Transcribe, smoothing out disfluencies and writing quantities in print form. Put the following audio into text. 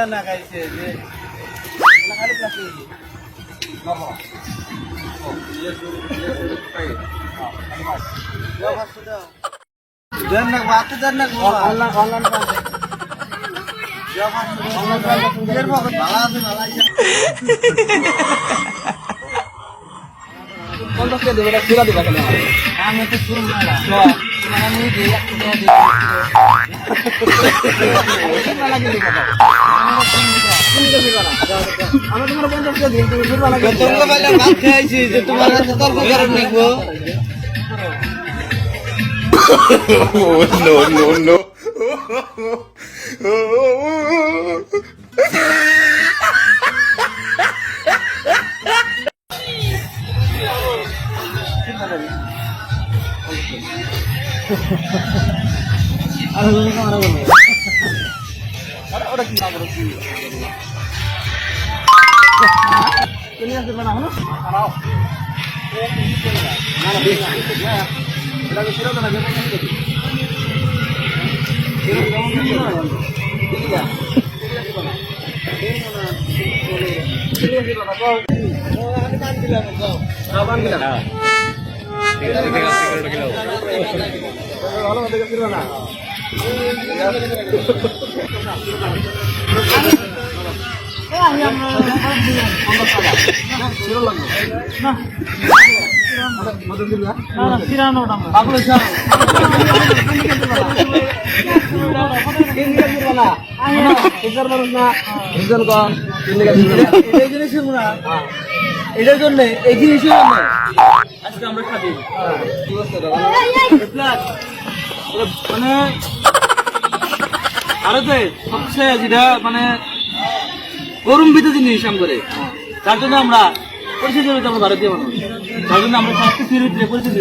না খাইছে যে আমি তো শুরু No, no, no. এটার জন্য এই জিনিসের জন্য আজকে আমরা খাবি মানে ভারতে সবচেয়ে যেটা মানে গরমবিত জিনিস আম করে তার জন্য আমরা পরিচিত হইতে আমরা ভারতীয় মানুষ তার জন্য আমরা স্বাস্থ্য পরিচিত